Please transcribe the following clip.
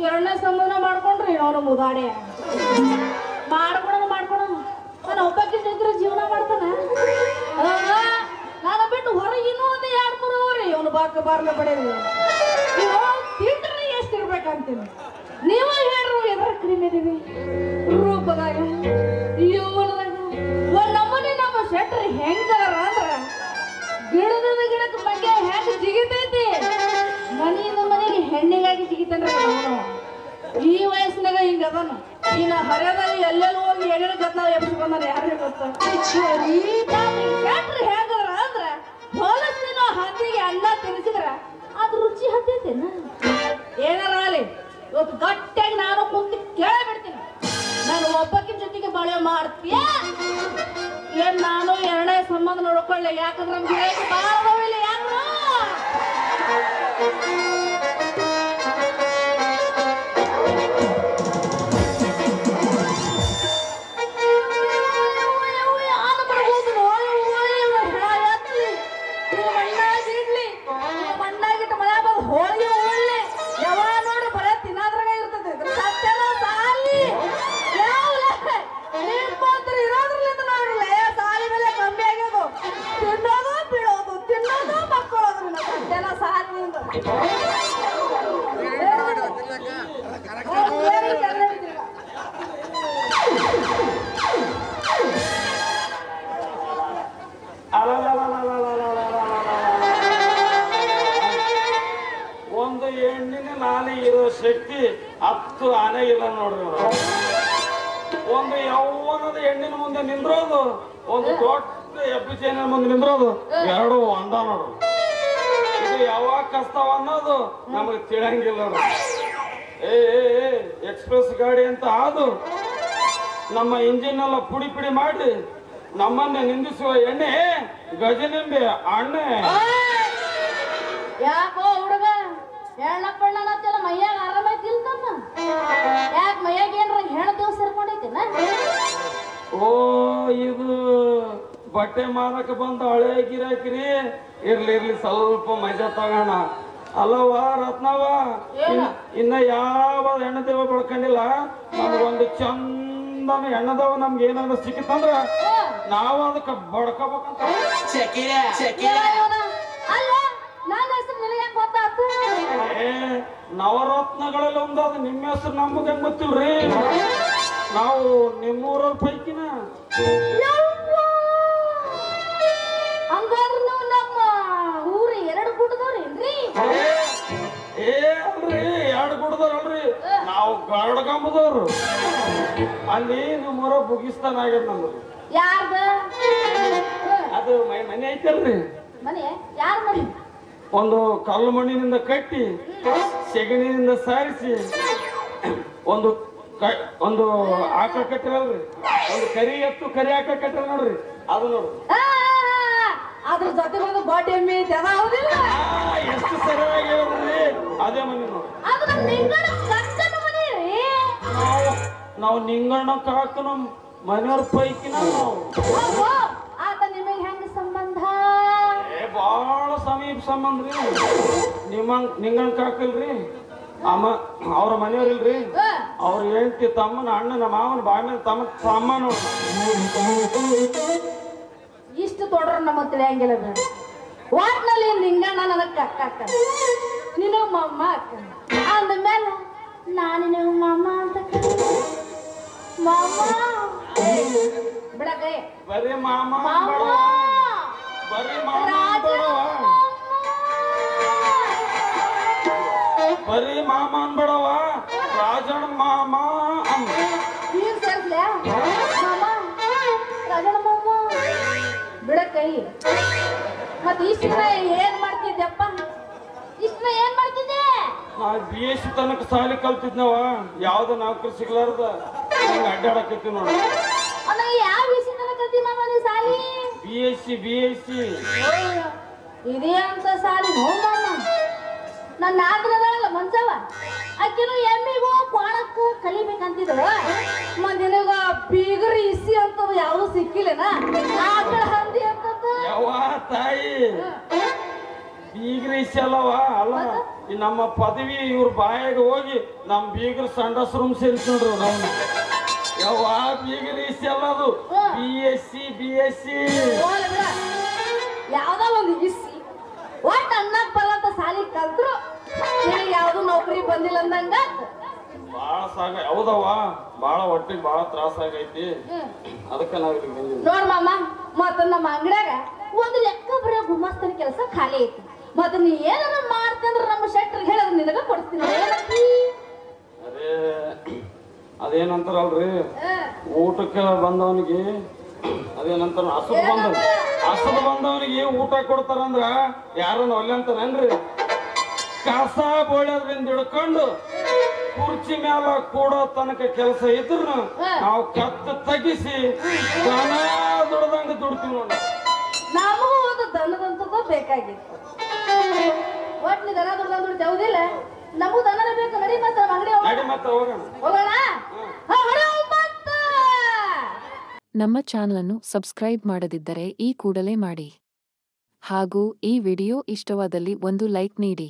ಎರಡನೇ ಸಂಬಂಧ ಮಾಡ್ಕೊಂಡ್ರಿ ಅವನು ಮುದಾಡೆ ಮಾಡ್ಕೊಳ ನಾನು ಒಬ್ಬಕ್ಕೆ ಇದ್ರೆ ಜೀವನ ಮಾಡ್ತಾನ ನಾನು ಬಿಟ್ಟು ಹೊರಗೆ ಇನ್ನೂ ಒಂದು 2-3 ಹೋಗ್ರಿ ಇವನು ಬಾರ್ಲ ಪಡೆಯಲಿ ತಿಂಡ್ರಿ ಎಷ್ಟು ಇರ್ಬೇಕಂತೀನಿ ನೀವು ಹೇಳ್ರು ಎದ್ರ ಕಡಿಮೆ ಇದೀವಿ ರೂಪದಾಗ ಇವನದಾಗ ಒಂದ್ ನಮ್ಮನೆ ನಮ್ಮ ಶೆಟ್ರಿ ಹೆಂಗಾರ ಅಂದ್ರ ಗಿಡದ ಗಿಡಕ್ಕೆ ಬಗ್ಗೆ ಹೆಂಗ್ ಜಿಗಿತೈತಿ ಮನೆಯಿಂದ ಮನೆಗೆ ಹೆಣ್ಣಿಗಾಗಿ ಜಿಗಿತಾನ್ರಿ ಅವನು ಈ ವಯಸ್ಸಿನಾಗ ಹಿಂಗ ಅದನು ಇನ್ನ ಹರಿಯಾದಾಗ ಎಲ್ಲೆಲ್ಲಿ ಹೋಗಿ ಏನೇನು ಗದ್ಲ ಎಬ್ಸ್ಕೊಂಡಾರ ಯಾರಿಗೆ ಗೊತ್ತ ಶೆಟ್ರಿ ಹೆಂಗದ್ರ ಅಂದ್ರ ಹೊಲಸಿನ ಹಂದಿಗೆ ಅನ್ನ ತಿನ್ಸಿದ್ರ ಅದು ರುಚಿ ಹತ್ತೈತೇನ ಏನಾರ ಅಲ್ಲಿ ಇವತ್ತು ಗಟ್ಟಿಯಾಗಿ ನಾನು ಕುಂತು ಕೇಳಬಿಡ್ತೀನಿ ನಾನು ಒಬ್ಬಕ್ಕಿನ ಜೊತೆಗೆ ಬಾಳೆ ಮಾಡ್ತೀಯ ಏನ್ ನಾನು ಎರಡನೇ ಸಂಬಂಧ ನೋಡ್ಕೊಳ್ಳೆ ಯಾಕಂದ್ರೆ ನಮ್ಗೆ ಬಾಳವಿಲ್ಲ ಯಾರು ಮಣ್ಣಾಗಿಟ್ಟು ಮಳೆ ಬಂದು ಹೋಳಿಗೆ ಒಳ್ಳೆ ಯಾವ ನೋಡಿ ಬರೇ ತಿನ್ನೋದ್ರಾಗ ಇರ್ತದೆ ಸತ್ಯನ ಸಾಲಿ ಇರೋದ್ರಲ್ಲಿಂದ ನೋಡ್ರಲ್ಲ ಸಾಲಿ ಮೇಲೆ ಕಮ್ಮಿ ಆಗ್ಯೋದು ತಿನ್ನೋದು ಬಿಡೋದು ತಿನ್ನೋದು ಮಕ್ಕಳೋದ್ರಿಂದ ಸತ್ಯನ ಸಾಲಿನಿಂದ ಒಂದು ಹೆಣ್ಣಿನ ನಾಲಿ ಇರೋ ಶಕ್ತಿ 10 ಆನೆ ಇಲ್ಲ ನೋಡ್ರಿ ಒಂದು ಯೌವನದ ಹೆಣ್ಣಿನ ಮುಂದೆ ನಿಂದ್ರೋದು ಒಂದು ದೊಡ್ಡ ಎಬ್ಬಿಚೇನ ಮುಂದೆ ನಿಂದ್ರೋದು ಎರಡು ಒಂದ ನೋಡ್ರಿ ಇದು ಯಾವಾಗ ಕಷ್ಟವ ಅನ್ನೋದು ನಮಗೆ ತಿಳಿಯಂಗಿಲ್ಲ ಏ ಎಕ್ಸ್ಪ್ರೆಸ್ ಗಾಡಿ ಅಂತ ಅದು ನಮ್ಮ ಇಂಜಿನ್ ಎಲ್ಲ ಪುಡಿ ಪುಡಿ ಮಾಡಿ ನಮ್ಮನ್ನೇ ನಿಂದಿಸುವ ಎಣ್ಣೆ ಗಜನಿಂಬೆ ಅಣ್ಣೆ ಯಾಕೋ ಹುಡುಗ ಹೆಣ್ಣಪ್ಪಣ್ಣನತ್ತೆಲ್ಲ ಮೈಯಾಗ ಆರಾಮೈತಿಲ್ತಮ್ಮ ಯಾಕೆ ಮೈಯಾಗ ಏನ್ರ ಹೆಣ್ಣು ದಿವಸ ಸೇರ್ಕೊಂಡೈತಿನ ಓ ಇದು ಬಟ್ಟೆ ಮಾರಕ್ಕೆ ಬಂದ ಹಳೆ ಗಿರಾಕಿರಿ ಇರ್ಲಿ ಸ್ವಲ್ಪ ಮಜಾ ತಗೋಣ ಅಲ್ಲವ ರತ್ನವ ಇನ್ನ ಯಾವ ಹೆಣ್ಣದೇವ ಬಳ್ಕೊಂಡಿಲ್ಲ ನಮ್ಗೊಂದು ಚಂದನ ಹೆಣ್ಣದವ ನಮ್ಗೆ ಏನಾದ್ರು ಸಿಕ್ಕಿತ್ತಂದ್ರ ನಾವು ಅದಕ್ಕೆ ಬಡ್ಕೋಬೇಕಂತ ನವರತ್ನಗಳಲ್ಲಿ ಒಂದಾದ ನಿಮ್ಮ ಹೆಸರು ನಮ್ಗೆ ಹೆಂಗ್ ಗೊತ್ತಿಲ್ರಿ ನಾವು ನಿಮ್ಮೂರ ಪೈಕಿನ ಹಂಗಾದ್ರೆ ನೀವು ನಮ್ಮ ಊರು 2 ಗುಡ್ಡದವ್ರೇನ್ರಿ ಅಲ್ರಿ 2 ಗುಡ್ದವ್ರಲ್ರಿ ನಾವು ಗರಡಗಂಬದವ್ರು ಅಲ್ಲಿ ನಿಮ್ಮೂರ ಬುಗಿಸ್ತಾನ ಆಗ್ಯದ ನಮ್ದು ಯಾರ್ದ ಅದು ಮನೆ ಐತಲ್ರಿ ಮನೆ ಯಾರ ಮನೆ ಒಂದು ಕಲ್ಲು ಮಣ್ಣಿನಿಂದ ಕಟ್ಟಿ ಸೆಗಣಿನಿಂದ ಸಾರಿಸಿ ಒಂದು ಆಕಳ ಕಟ್ಟಿರಲ್ರಿ ಒಂದು ಕರಿ ಎತ್ತು ಕರಿ ಆಕಳ ಕಟ್ಟಿರ ನೋಡ್ರಿ ಅದು ನೋಡ್ರಿ ಅದ್ರ ಜೊತೆ ಒಂದು ಗೋಟೆ ಎಮ್ಮೆ ಹೌದಿಲ್ಲ ಎಷ್ಟು ಸರಿಯಾಗಿ ಹೇಳ್ರಿ ಅದೇ ಮನೆ ನೋಡ್ರಿ ನಾವು ನಿಂಗಣ್ಣ ಕಾಕನ ಮನೆಯವ್ರ ಪೈಕಿನ ಆತ ನಿಮಗೆ ಹೆಂಗ ಸಂಬಂಧ ಬಾಳ ಸಮೀಪ ಸಂಬಂಧ ರೀ ನಿಂಗಣ್ಣ ಕಾಕಲ್ರಿ ಅವ್ರ ಮನೆಯವ್ರಿಲ್ರಿ ಅವ್ರ ಹೆಂಡತಿ ತಮ್ಮನ ಅಣ್ಣನ ಮಾವನ ಬಾಯಿನ ತಮ್ಮ ನೋಡ್ರಿ ಇಷ್ಟು ತೊಡ್ರ ನಮ್ಮ ತಿಳಿಯಂಗಿಲ್ಲ ಬೇಡ ವಾಟ್ನಲ್ಲಿ ನಿಂಗಣ್ಣ ನನಗೆ ಕಕ್ಕ ನೀನು ಮಮ್ಮ ಅಕ್ಕ ಅಂದ್ಮೇಲೆ ನಾನು ನೀವು ಮಮ್ಮ ಅಂತ ಮಾಮ ಬಿಡಕ್ಕೆ ಬರೀ ಮಾಮ ಬರೀ ಮಾಮ ಬರೀ ಮಾಮ ಅನ್ಬೇಡವ ರಾಜಣ್ಣ ಮಾಮ ಈಗ ಸೇರ್ಸ್ಲೆ ಮಾಮ ರಾಜಣ್ಣ ಮಾಮ ಬಿಡಕ್ಕೈ ಮತ್ತೆ ಇಷ್ಟ ಏನ್ ಮಾಡ್ತಿದ್ದೆಪ್ಪ ಇಷ್ಟ ಏನ್ ಮಾಡ್ತಿದ್ದೆ ನಾ BSc ತನಕ ಸಾಲಿ ಕಲ್ತಿದ್ನವ ಯಾವ್ದು ನೌಕರಿ ಸಿಗ್ಲಾರ್ದ ಹಿಂಗ ಅಡ್ಡಾಡಕತ್ತಿ ನೋಡ ಯಾವ ವಿಷಯ ತನಕ ಕಲ್ತಿ ಮಾಮ ನೀ ಸಾಲಿ BSc ಇದೇ ಅಂತ ಸಾಲಿ ನೋ ಮಾಮ ನನ್ನ ಆದ್ರದಲ್ಲ ಮಂಚವ ಆಕಿನು ಎಮ್ಮಿಗೂ ಕ್ವಾಣಕ್ಕೂ ಕಲಿಬೇಕಂತಿದ್ರು ಮಂದಿನಾಗ ಬೀಗರಿ ಇಸಿ ಅಂತದ್ದು ಯಾವುದು ಸಿಕ್ಕಿಲ್ಲನ ಆಕಳ ಹಂದಿ ಅಂತದ್ದು ಯಾವ ತಾಯಿ ಬೀಗ್ರಿ ಇಸಿ ಅಲ್ಲವ ಅಲ್ಲ ಈ ನಮ್ಮ ಪದವಿ ಇವ್ರ ಬಾಯಾಗ ಹೋಗಿ ನಮ್ಮ ಬೀಗರು ಸಂಡಸ್ ರೂಮ್ ಸೇರಿಸಿ ನೋಡ್ರಿ ನಾವು ಯಾವ ಬೀಗರು ಇಷ್ಟ ಅದು BSc ಯಾವ್ದೋ ಒಂದು ಇಸಿ ಒಟ್ಟು ಅನ್ನಕ್ ಬರತ್ತ ಸಾಲಿ ಕಲ್ತ್ರು ನಿನಗೆ ಯಾವ್ದು ನೌಕರಿ ಬಂದಿಲ್ಲ ಅಂದಂಗ ಬಾಳ ಸಾಗ ಹೌದವ್ವ ಬಾಳ ಹೊಟ್ಟಿಗೆ ಬಾಳ ತ್ರಾಸ ಆಗೈತಿ ಅದಕ್ಕೆ ನಾವ್ ಇಲ್ಲಿ ಬಂದಿದ್ವಿ ನೋಡ್ ಮಾಮ ಮತ್ತ ನಮ್ಮ ಅಂಗಡ್ಯಾಗ ಒಂದು ಲೆಕ್ಕ ಬರೋ ಗುಮಾಸ್ತನ ಕೆಲಸ ಖಾಲಿ ಐತಿ ಮತ್ತ ನೀ ಏನಾರ ಮಾಡ್ತಂದ್ರ ನಮ್ಮ ಶೆಟ್ರಿಗೆ ಹೇಳೋದು ನಿನಗ ಕೊಡ್ತೀನಿ ಅದೇ ಅದೇನಂತಾರಲ್ರಿ ಊಟಕ್ಕೆ ಬಂದವನಿಗೆ ಅದೇನಂತಾರ ಹಸದು ಬಂದವನಿಗೆ ಊಟ ಕೊಡ್ತಾರಂದ್ರ ಯಾರನ್ನ ಒಲ್ಲೆ ಅಂತಾರೇನ್ರಿ ಕಸ ಬೋಳೋದ್ರಿಂದ ಹಿಡ್ಕೊಂಡು ಕುರ್ಚಿ ಮ್ಯಾಲ ಕೂಡೋ ತನಕ ಕೆಲಸ ಇದ್ರು ನಾವು ಕತ್ತು ತಗಿಸಿ ದನ ದುಡ್ದಂಗ ದುಡ್ತೀವಿ ನೋಡಿ ನಮಗೂ ಒಂದು ದನದಂತದ್ದು ಬೇಕಾಗಿತ್ತು ಒಟ್ ನೀ ದನ ದುಡ್ದಂಗ್ ದುಡ್ತೇವುದಿಲ್ಲ ನಮಗೂ ದನನೇ ಬೇಕು ನಡಿ ಮತ್ತೆ ಅಂಗಡಿ ನಡಿ ಮತ್ತೆ ಹೋಗೋಣ ನಮ್ಮ ಚಾನಲ್ ಅನ್ನು ಸಬ್ಸ್ಕ್ರೈಬ್ ಮಾಡದಿದ್ದರೆ ಈ ಕೂಡಲೇ ಮಾಡಿ ಹಾಗೂ ಈ ವಿಡಿಯೋ ಇಷ್ಟವಾದಲ್ಲಿ ಒಂದು ಲೈಕ್ ನೀಡಿ.